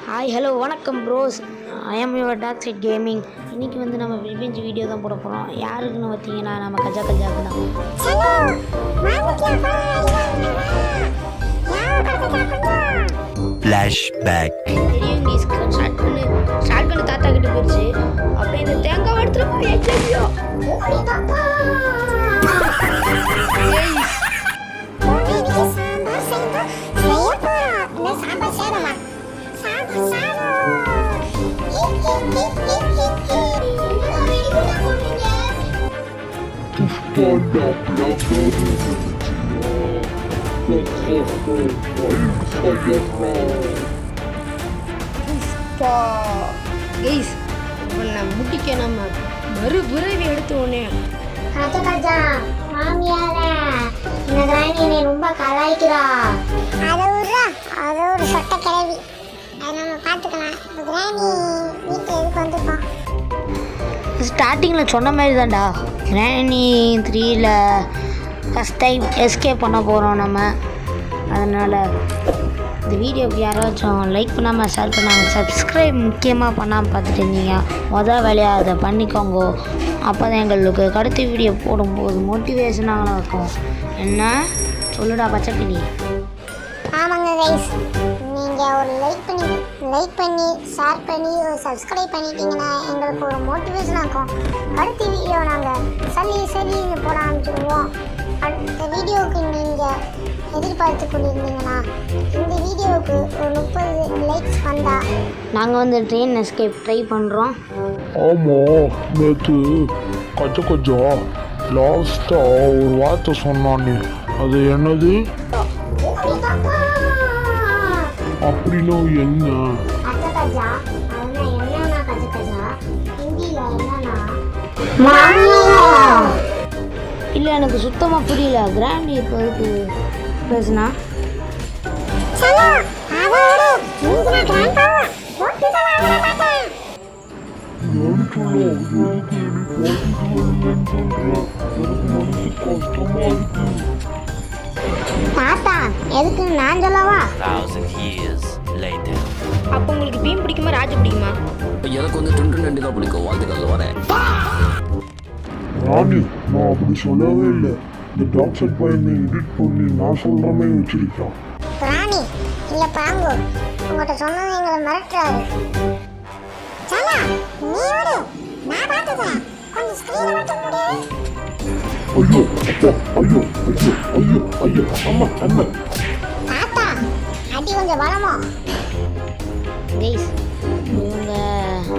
Hi hello வணக்கம் bros. I am your talk set gaming. இன்றைக்கி வந்து நம்ம ரிவெஞ்ச் வீடியோ தான் போட போகிறோம். யாருக்குன்னு பார்த்தீங்கன்னா நம்ம கஜாக்கு தான். ஃப்ளாஷ்பேக். தெரியும் ஸ்டார்ட் பண்ணி தாத்தா கிட்ட போயிடுச்சு. அப்படியே இந்த தேங்காய் எடுத்துட்டு போய் முட்டிக்க நம்ம மறுபிறவி எடுத்த உடனே ரொம்ப கலாய்க்கிறா. அது ஒரு சொட்ட கிளவி. அதை நம்ம பார்த்துக்கலாம். கிராணி வீட்டில் எதுக்கு வந்துருக்கோம்? ஸ்டார்டிங்கில் சொன்ன மாதிரி தான்டா. கிராணி 3ல் ஃபஸ்ட் டைம் எஸ்கேப் பண்ண போகிறோம் நம்ம. அதனால் இந்த வீடியோக்கு யாராச்சும் லைக் பண்ணாமல் ஷேர் பண்ணாமல் சப்ஸ்கிரைப் முக்கியமாக பண்ணாமல் பார்த்துட்டு இருந்தீங்க. வேலையாக அதை பண்ணிக்கோங்க. அப்போ தான் எங்களுக்கு அடுத்த வீடியோ போடும்போது மோட்டிவேஷனாக இருக்கும். என்ன சொல்லுடா பச்சைக்கிளி? ஆமாங்க கைஸ், நீங்கள் ஒரு லைக் பண்ணி ஷேர் பண்ணி ஒரு சப்ஸ்கிரைப் பண்ணிட்டீங்கன்னா எங்களுக்கு ஒரு மோட்டிவேஷனாக இருக்கும். அடுத்த வீடியோ நாங்கள் சளின்னு போட ஆரம்பிச்சிடுவோம். அடுத்த வீடியோவுக்கு நீங்கள் எதிர்பார்த்து கொண்டிருந்தீங்கன்னா இந்த வீடியோவுக்கு ஒரு 30 லைக்ஸ் வந்தால் நாங்கள் வந்து ட்ரெயின் எஸ்கேப் ட்ரை பண்ணுறோம். ஆமாம், நேற்று கஜா லாஸ்ட்டாக ஒரு வார்த்தை சொன்னானே, அது என்னது? அப்படின்னா என்ன? இல்லை, எனக்கு சுத்தமாக புரியல. கிராண்டி இப்போ இதுக்கு பேசுனா தாத்தா எதுக்கு நான் சொல்லவா? 1000 years later. அப்போ உங்களுக்கு பீம் பிடிக்குமா ராஜு பிடிக்குமா? எனக்கு வந்து 22 தான் பிடிக்கும். வாழ்த்துக்கள் வரேன். ராணி, நான் அப்படி சொல்லவே இல்லை. இந்த டாக் செட் பையனை எடிட் பண்ணி நான் சொல்கிற மாதிரி வச்சிருக்கான். ராணி இல்லை பாங்கு, உங்கள்கிட்ட சொன்னது எங்களை மிரட்டுறாரு. சலா நீ ஓடு, நான் பார்த்துக்கிறேன். கொஞ்சம் ஸ்க்ரீனை மட்டும் மூடு. ஐயோ அப்பா, ஐயோ அம்மா அம்மா. தாத்தா அடி கொஞ்சம் பலமா. கைஸ், இவங்க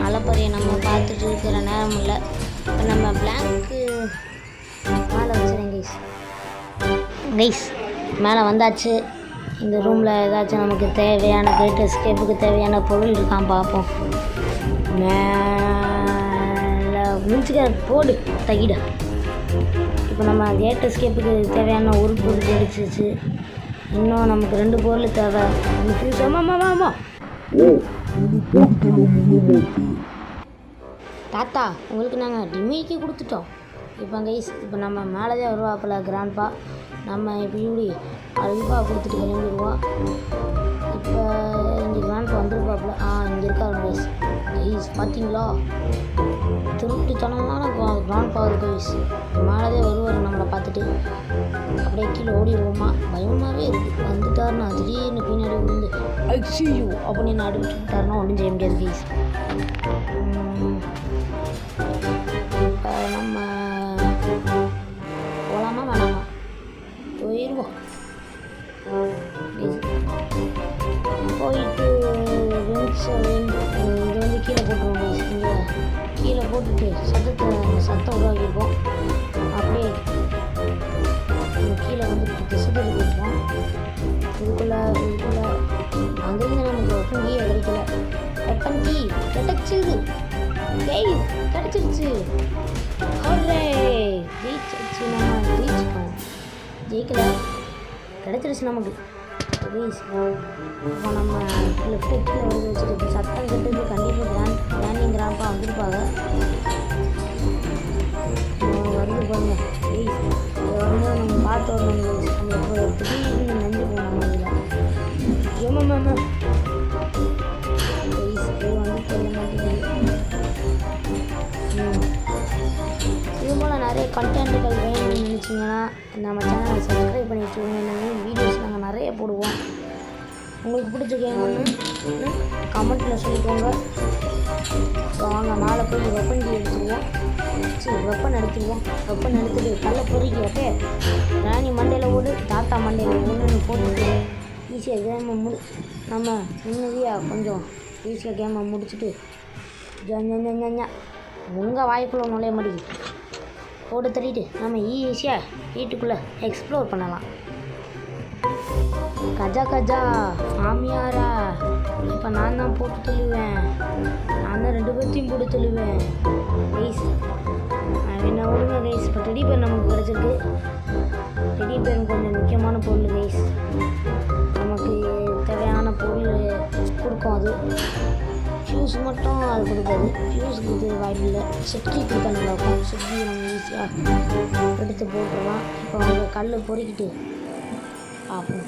அலப்பறையை நம்ம பார்த்துட்டு இருக்கிற நேரம் இல்லை. இப்போ நம்ம பிளாங்க்கு மேலே வச்சுருங்க கைஸ். மேலே வந்தாச்சு. இந்த ரூமில் ஏதாச்சும் நமக்கு தேவையான கிரேட் எஸ்கேப்புக்கு தேவையான பொருள் இருக்கான் பார்ப்போம். மேலே மிஞ்சுக்க போடு தகிட. இப்போ நம்ம கேட் எஸ்கேப்புக்கு தேவையான ஒரு பொருள் கிடைச்சிச்சு. இன்னும் நமக்கு 2 பொருள் தேவை. ஆமாம் தாத்தா, உங்களுக்கு நாங்கள் டிமிக்கு கொடுத்துட்டோம். இப்போ கைஸ், இப்போ நம்ம மேலேதான் வருவாப்பில் கிராண்ட்பா. நம்ம இப்படி அல்பா கொடுத்துட்டு கிளம்பிடுவோம். இப்போ இங்கே கிராண்ட்பா வந்துருப்பாப்புல. இங்கே இருக்காரு கைஸ். பார்த்தீங்களா, திருட்டுத்தனமான கிராண்ட்பா இருக்கு கைஸ். மேலேதான் வருவார் நம்மளை பார்த்துட்டு. அப்படியே கீழே ஓடிடுவோமா? பயமாகவே இருக்குது. வந்துட்டாருன்னா திடீர்னு பின்னாடி விழுந்து ஐசியூ அப்படின்னு அடிச்சு விட்டாருன்னா ஒன்றும் செய்ய முடியாது கைஸ். இப்போ நம்ம போகலாமா வேணாமா? போயிடுவோம். போயிட்டு இது வந்து கீழே போட்டுருவோம் கைஸ். இங்கே கீழே போட்டுட்டு சத்தம் உருவாக்கியிருக்கோம். அப்படியே கீழே வந்து திசை போட்டுருவோம். இதுக்குள்ளே அங்கேருந்து நமக்கு வெப்பன் கீயை கிடைக்கல. வெப்பன் கீ கிடைச்சிது கைஸ், கிடச்சிருச்சு. ஜெயிச்சிருச்சு. நம்ம ஜெயிச்சிட்டோம். ஜெயிக்கல, கிடச்சிருச்சு நமக்கு கைஸ். இப்போ நம்ம லெஃப்ட்டு கீழே வந்து வச்சுட்டு சத்தம் கட்டுறது கண்டிப்பாக கிராண்டிங் கிராம்பா வந்துருப்பாங்க. வந்து பாருங்க கைஸ், வரும்போது நம்ம பார்த்து வரணும். நம்ம திடீர்னு நஞ்சு போனோம். அதில் கண்டென்ட்டுகள் வேணும்னு நினச்சிங்கன்னா நம்ம சேனலை சப்ஸ்கிரைப் பண்ணி வச்சுக்கோங்க. இந்த மாதிரி வீடியோஸ் நாங்கள் நிறைய போடுவோம். உங்களுக்கு பிடிச்ச கேம் ஒன்று கமெண்ட்டில் சொல்லிக்கோங்க. வாங்க மேலே போய் வெப்பன் எடுத்துருவோம். வெப்பன் எடுத்துட்டு கல்லை பொறிக்கிறப்ப ராணி மண்டையில் ஓடு, தாத்தா மண்டையில் ஒன்று போட்டுட்டு ஈஸியாக கேமை நம்ம நிம்மதியாக கொஞ்சம் ஈஸியாக கேமை முடிச்சுட்டு உங்கள் வாய்க்குள்ளே நுழைய மாட்டேங்குது போட்டு தள்ளிட்டு நம்ம ஈஸியாக வீட்டுக்குள்ளே எக்ஸ்ப்ளோர் பண்ணலாம். கஜா மாமியாரா, இப்போ நான் தான் போட்டு தள்ளுவேன். நான் தான் 2 பேர்த்தையும் போட்டு தள்ளுவேன். கைஸ் என்ன விடுங்க கைஸ். இப்போ டெடி பேர் நமக்கு கிடச்சிருக்கு. டெடி பேர் கொஞ்சம் முக்கியமான பொருள் கைஸ். நமக்கு தேவையான பொருள் கொடுக்கும். அது ஃபியூஸ் மட்டும் அது கொடுக்காது. ஃபியூஸ் கொடுத்து வாய்ப்பு இல்லை. செட்கி கொடுத்தா நல்லாயிருக்கும். செட்கி நம்ம ஈஸியாக எடுத்து போட்டுடலாம். இப்போ அவங்க கல் பொறுக்கிட்டு பார்ப்போம்.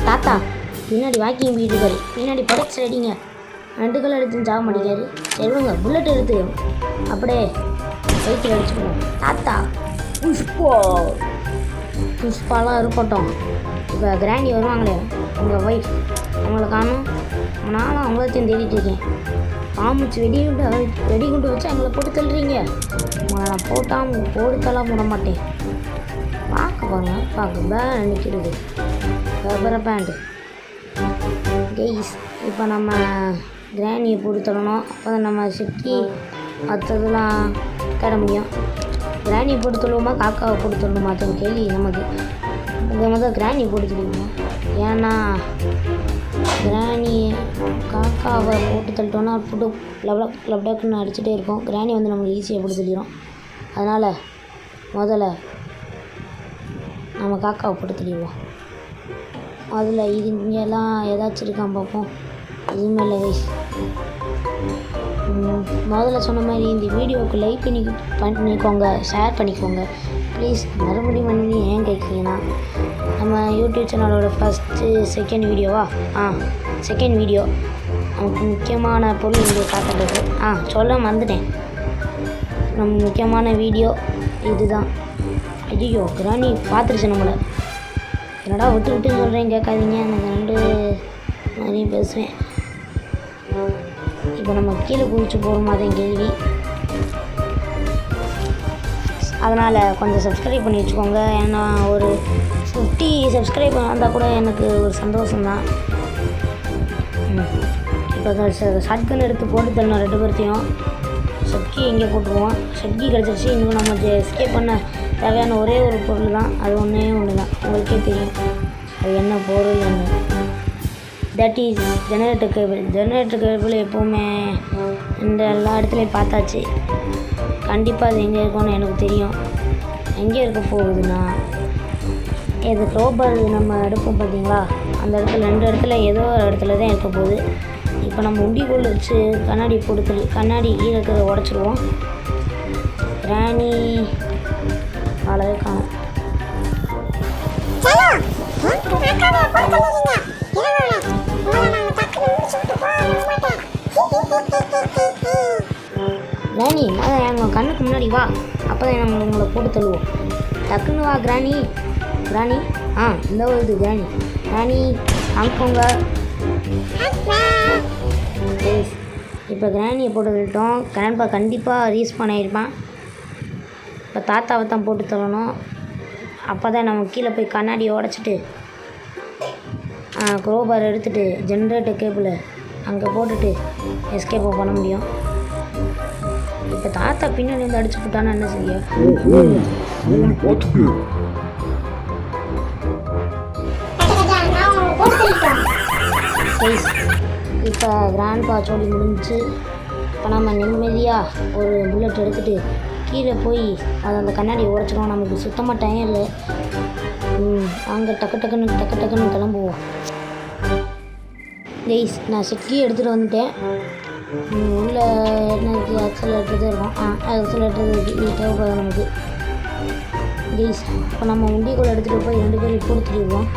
தாத்தா பின்னாடி வாக்கிங் வீடுகள் பின்னாடி படைச்சு அடிங்க. 2 கல் எடுத்து சாக மாட்டேங்காரு. சரிவங்க புல்லட் எடுத்து அப்படியே வயிற்றில் அடிச்சுக்குவோம். தாத்தா புஷ்பாலாம் இருக்கட்டும். இப்போ கிராண்டி வருவாங்களே உங்கள் ஒய்ஃப், அவங்கள காணும். நானும் அவங்களத்தையும் தேடிட்டு இருக்கேன். பாம்புச்சு வெடிகுண்டு வச்சு அவங்கள போட்டு தள்ளுறீங்க. நான் போட்டுத்தெல்லாம் போட மாட்டேன். பார்க்க பேண்ட் நிற்கிறது. ரப்பர பேண்டு கெய்ஸ். இப்போ நம்ம கிராணியை போட்டு தரணும். அப்போ தான் நம்ம செட்கி மற்றதெல்லாம் தேட முடியும். கிராணியை போட்டு தள்ளுவோமா காக்காவை போட்டு தள்ளணுமா அது கேள்வி நமக்கு. முதல் கிராணியை போட்டு தள்ளுவோம். ஏன்னா கிராணி காக்காவை போட்டு தள்ளிட்டோன்னா போட்டு லப்டக்குன்னு அடிச்சுட்டே இருக்கும். கிராணி வந்து நம்மளுக்கு ஈஸியாக போட்டு தள்ளிடும். அதனால் முதல்ல நம்ம காக்காவை போட்டு தள்ளிடுவோம். அதில் இது இங்கெல்லாம் ஏதாச்சும் இருக்கான் பார்ப்போம். எதுவுமே இல்லை கைஸ். முதல்ல சொன்ன மாதிரி இந்த வீடியோவுக்கு லைக் பண்ணிக்கோங்க, ஷேர் பண்ணிக்கோங்க ப்ளீஸ். மறுபடியும் ஏன் கேட்குறீங்கன்னா நம்ம யூடியூப் சேனலோட செகண்ட் வீடியோ நமக்கு முக்கியமான பொருள் இங்கே காட்டுறது. சொல்ல மறந்துட்டேன். நம்ம முக்கியமான வீடியோ இதுதான். ஐயோ கிராணி பார்த்துருச்சு நம்மளை. என்னடா விட்டு சொல்கிறேன் கேட்காதீங்க. எனக்கு 2 மாதிரியும் பேசுவேன். இப்போ நம்ம கீழே குதிச்சு போகிறோமா தான் கேள்வி. அதனால் கொஞ்சம் சப்ஸ்கிரைப் பண்ணி வச்சுக்கோங்க. ஏன்னா ஒரு 50 சப்ஸ்கிரைப் வந்தால் கூட எனக்கு ஒரு சந்தோஷம்தான். இப்போ ஷாட்கன் எடுத்து போட்டு தரணும் 2 பேர்த்தையும். செட்கி எங்கே போட்டுருவோம். செட்கி கிடச்சிருச்சு. இன்னும் நம்ம எஸ்கேப் பண்ண தேவையான ஒரே ஒரு பொருள் தான். அது ஒன்றே தான். உங்களுக்கே தெரியும் அது என்ன பொருள். That is generator cable. எப்போவுமே இந்த எல்லா இடத்துலையும் பார்த்தாச்சு. கண்டிப்பாக அது எங்கே இருக்கும்னு எனக்கு தெரியும். எங்கே இருக்க போகுதுன்னா இது க்ளோபர் நம்ம எடுப்போம் பார்த்தீங்களா, அந்த இடத்துல 2 இடத்துல ஏதோ ஒரு இடத்துல தான் இருக்க போகுது. இப்போ நம்ம உண்டிக்குள்ள வச்சு கண்ணாடி போட்டு கண்ணாடி கீழே இருக்கிறத உடச்சிடுவோம். ராணி அழகு காணும். ராணி அதான் எங்கள் கண்ணுக்கு முன்னாடி வா. அப்போ தான் நம்ம உங்களை போட்டு தள்ளுவோம். டக்குன்னு வா கிராணி. இந்த ஒரு கிராணி அனுப்போங்க. இப்போ கிராணியை போட்டு விட்டோம். கிராண்ட்பா கண்டிப்பாக ரீஸ்பான் ஆகிருப்பான். இப்போ தாத்தாவை தான் போட்டு தள்ளணும். அப்போ தான் நம்ம கீழே போய் கண்ணாடியை உடச்சிட்டு க்ரோபார் எடுத்துகிட்டு ஜென்ரேட்டர் கேபிளை அங்கே போட்டுட்டு எஸ்கேப் பண்ண முடியும். இப்போ தாத்தா பின்னாடி வந்து அடிச்சு போட்டானா என்ன செய்ய? இப்போ கிராண்ட்பா சொல்லி முடிஞ்சு. இப்போ நம்ம நிம்மதியாக ஒரு புல்லட் எடுத்துகிட்டு கீழே போய் அதை அந்த கண்ணாடியை உடச்சிக்கணும். நமக்கு சுத்தமாக டைம் இல்லை. அங்கே டக்கு டக்குன்னு கிளம்புவோம். கைஸ் நான் செட்கி எடுத்துகிட்டு வந்துட்டேன். உள்ள என்ன இருக்குது, ஆக்சலேட்டர் தான் இருக்கும். ஆக்சலேட்டர் இருக்குது, இது தேவைப்படாது நமக்கு. கைஸ் இப்போ நம்ம உண்டிக்குள்ளே எடுத்துகிட்டு போய் 2 பேரும் கொடுத்துருவோம்.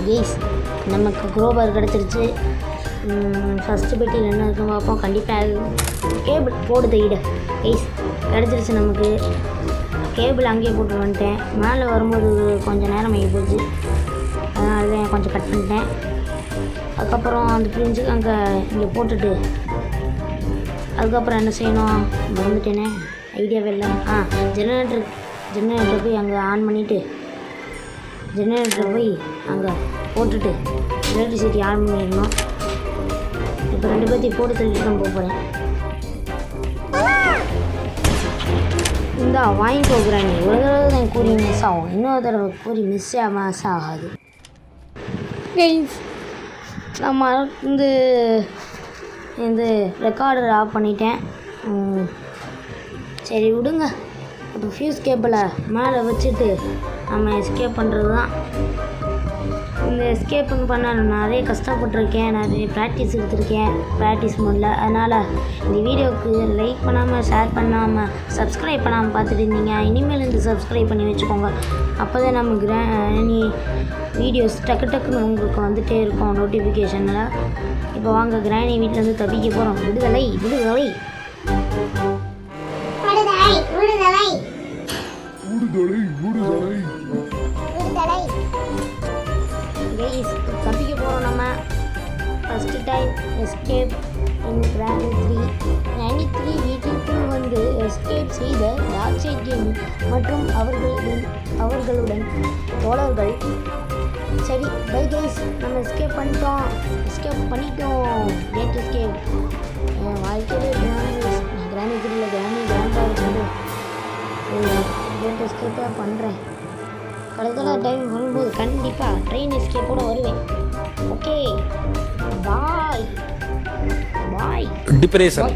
கைஸ் நமக்கு க்ரோபார் கிடச்சிருச்சு. ஃபஸ்ட்டு பெட்டியில் என்ன இருக்குன்னு பார்ப்போம். கண்டிப்பாக கேபிள் போடு தையிட. கைஸ் கிடச்சிருச்சு நமக்கு. கேபிள் அங்கேயே போட்டு வந்துட்டேன். மேலே வரும்போது கொஞ்சம் நேரம் ஆகி போச்சு, அதனால தான் கொஞ்சம் கட் பண்ணிட்டேன். அதுக்கப்புறம் அந்த பிரிஞ்சுக்கு இங்கே போட்டுட்டு அதுக்கப்புறம் என்ன செய்யணும் மறந்துட்டேனே, ஐடியாவே இல்லை. ஜெனரேட்டர் போய் அங்கே ஆன் பண்ணிவிட்டு ஜெனரேட்டர் போய் அங்கே போட்டுட்டு எலக்ட்ரிசிட்டி ஆன் பண்ணிடணும். இப்போ 2 பேர்த்தையும் போட்டு தள்ளிட்டு நான் போகிறேன். இந்தா வாங்கிட்டு போகிறாங்க. ஒரு தடவை தான் கூறி மிஸ் ஆகும், இன்னொரு தடவை கூறி மிஸ் ஆகாது. நம்ம இந்த ரெக்கார்டர் ஆஃப் பண்ணிட்டேன். சரி விடுங்க. இப்போ ஃபியூஸ் கேபிளை மேலே வச்சுட்டு நம்ம எஸ்கேப் பண்ணுறது தான். இந்த எஸ்கேப்புன்னு பண்ண நிறைய கஷ்டப்பட்டுருக்கேன், நிறைய ப்ராக்டிஸ் எடுத்திருக்கேன் ப்ராக்டிஸ் மோடில். அதனால் இந்த வீடியோவுக்கு லைக் பண்ணாமல், ஷேர் பண்ணாமல், சப்ஸ்கிரைப் பண்ணாமல் பார்த்துட்டு இருந்தீங்க. இனிமேல் இந்த சப்ஸ்கிரைப் பண்ணி வச்சுக்கோங்க. அப்போ தான் நம்ம கிராணி வீடியோஸ் டக்குன்னு உங்களுக்கு வந்துகிட்டே இருக்கும் நோட்டிஃபிகேஷனில். இப்போ வாங்க கிராணி வீட்டிலேருந்து தப்பிக்க போகிறோம். விடுதலை. தப்பிக்க போகிறோம் நம்ம. ஃபஸ்ட்டு டைம் எஸ்கேப் இன் கிராணி 3 வீட்டிற்குள் வந்து எஸ்கேப் செய்த டார்க் சைட் கேம் மற்றும் அவர்களுடன் தோழர்கள். சரி பை கைஸ், நம்ம எஸ்கேப் பண்ணிட்டோம். Gate escape. என் வாழ்க்கையிலே கிராணி 3 கிராண்டா வச்சுட்டு கேட் எஸ்கேப்பாக பண்ணுறேன். கடைசியில் டைம் வரும்போது கண்டிப்பாக ட்ரெயின் எஸ்கேப்போடு வருவேன். Okay bye. டிப்ரெஷன்